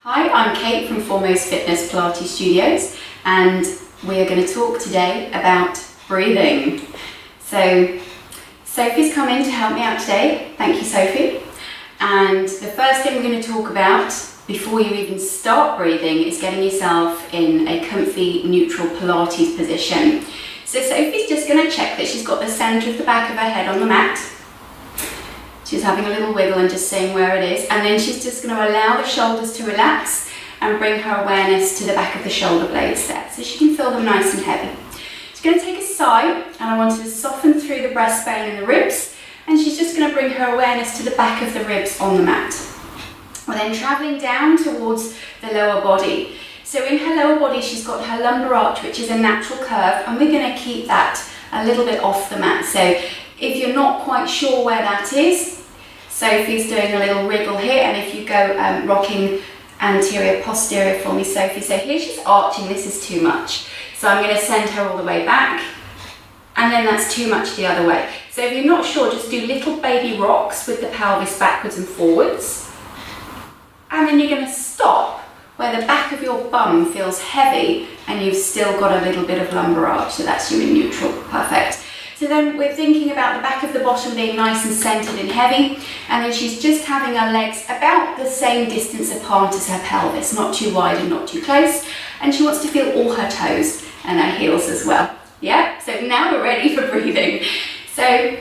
Hi, I'm Kate from Foremost Fitness Pilates Studios, and we are going to talk today about breathing. So Sophie's come in to help me out today. Thank you, Sophie. And the first thing we're going to talk about before you even start breathing is getting yourself in a comfy, neutral Pilates position. So Sophie's just going to check that she's got the centre of the back of her head on the mat. She's having a little wiggle and just seeing where it is, and then she's just going to allow the shoulders to relax and bring her awareness to the back of the shoulder blades there, so she can feel them nice and heavy. She's going to take a sigh, and I want her to soften through the breastbone and the ribs, and she's just going to bring her awareness to the back of the ribs on the mat. We're then travelling down towards the lower body. So in her lower body she's got her lumbar arch, which is a natural curve, and we're going to keep that a little bit off the mat. So if you're not quite sure where that is, Sophie's doing a little wriggle here, and if you go rocking anterior posterior for me, Sophie. So here she's arching, this is too much. So I'm going to send her all the way back, and then that's too much the other way. So if you're not sure, just do little baby rocks with the pelvis backwards and forwards. And then you're going to stop where the back of your bum feels heavy and you've still got a little bit of lumbar arch. So that's you in neutral, perfect. So then we're thinking about the back of the bottom being nice and centered and heavy, and then she's just having her legs about the same distance apart as her pelvis, not too wide and not too close, and she wants to feel all her toes and her heels as well. Yeah, so now we're ready for breathing. So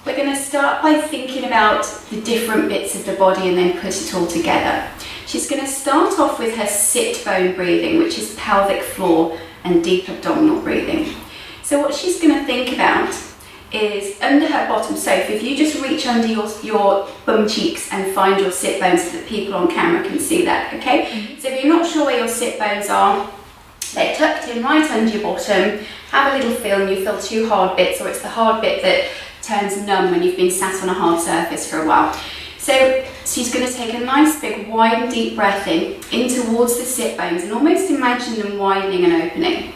we're going to start by thinking about the different bits of the body and then put it all together. She's going to start off with her sit bone breathing, which is pelvic floor and deep abdominal breathing. So what she's going to think about is under her bottom. So if you just reach under your bum cheeks and find your sit bones so that people on camera can see that, okay? Mm-hmm. So if you're not sure where your sit bones are, they're tucked in right under your bottom. Have a little feel and you feel two hard bits, or it's the hard bit that turns numb when you've been sat on a hard surface for a while. So she's going to take a nice big wide and deep breath in towards the sit bones, and almost imagine them widening and opening.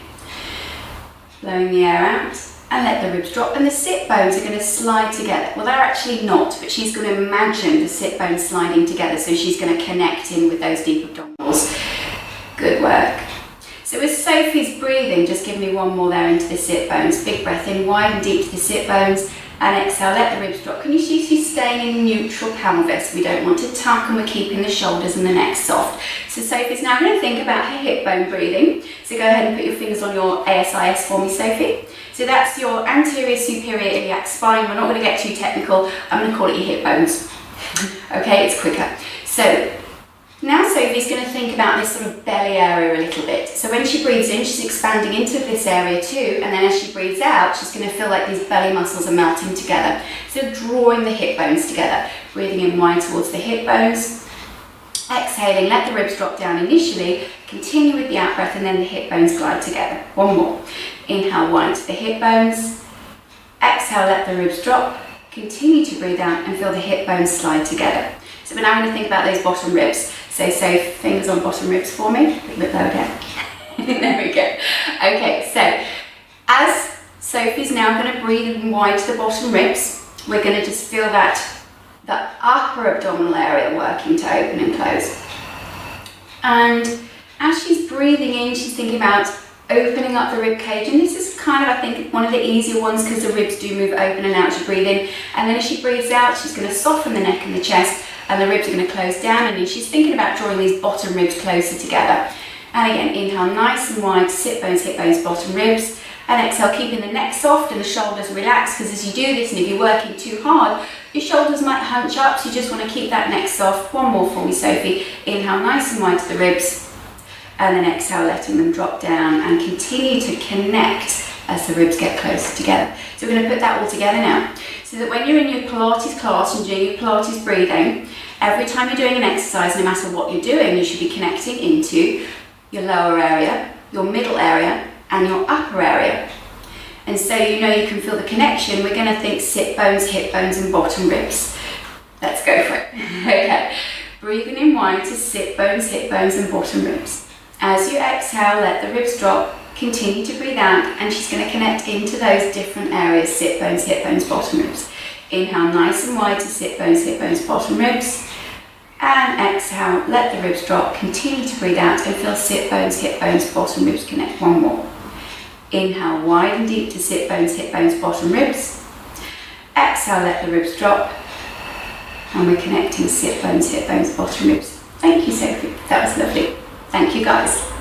Blowing the air out, and let the ribs drop, and the sit bones are going to slide together. Well, they're actually not, but she's going to imagine the sit bones sliding together, so she's going to connect in with those deep abdominals. Good work. So as Sophie's breathing, just give me one more there into the sit bones. Big breath in, wide and deep to the sit bones, and exhale, let the ribs drop. Can you see she's staying in neutral pelvis? We don't want to tuck, and we're keeping the shoulders and the neck soft. So Sophie's now going to think about her hip bone breathing. So go ahead and put your fingers on your ASIS for me, Sophie. So that's your anterior superior iliac spine. We're not going to get too technical. I'm going to call it your hip bones. Okay, it's quicker. So now Sophie's going to think about this sort of belly area a little bit. So when she breathes in, she's expanding into this area too, and then as she breathes out, she's going to feel like these belly muscles are melting together. So drawing the hip bones together. Breathing in wide towards the hip bones. Exhaling, let the ribs drop down initially, continue with the out breath, and then the hip bones glide together. One more. Inhale, wide to the hip bones. Exhale, let the ribs drop. Continue to breathe out and feel the hip bones slide together. So we're now going to think about those bottom ribs. So fingers on bottom ribs for me. A little bit lower down. There we go. Okay, so as Sophie's now going to breathe in wide to the bottom ribs, we're going to just feel that the upper abdominal area working to open and close. And as she's breathing in, she's thinking about opening up the rib cage, and this is kind of, I think, one of the easier ones because the ribs do move open and out as you breathe in. And then as she breathes out, she's going to soften the neck and the chest, and the ribs are going to close down, and then she's thinking about drawing these bottom ribs closer together. And again, inhale nice and wide, sit bones, bottom ribs, and exhale, keeping the neck soft and the shoulders relaxed, because as you do this, and if you're working too hard, your shoulders might hunch up, so you just want to keep that neck soft. One more for me, Sophie. Inhale nice and wide to the ribs, and then exhale, letting them drop down, and continue to connect as the ribs get closer together. So we're going to put that all together now, so that when you're in your Pilates class and doing your Pilates breathing, every time you're doing an exercise, no matter what you're doing, you should be connecting into your lower area, your middle area, and your upper area. And so you know you can feel the connection. We're going to think sit bones, hip bones, and bottom ribs. Let's go for it. Okay, breathing in wide to sit bones, hip bones, and bottom ribs. As you exhale, let the ribs drop. Continue to breathe out, and she's going to connect into those different areas: sit bones, hip bones, bottom ribs. Inhale nice and wide to sit bones, hip bones, bottom ribs. And exhale, let the ribs drop. Continue to breathe out and feel sit bones, hip bones, bottom ribs connect. One more. Inhale, wide and deep to sit bones, hip bones, bottom ribs. Exhale, let the ribs drop. And we're connecting sit bones, hip bones, bottom ribs. Thank you, Sophie. That was lovely. Thank you, guys.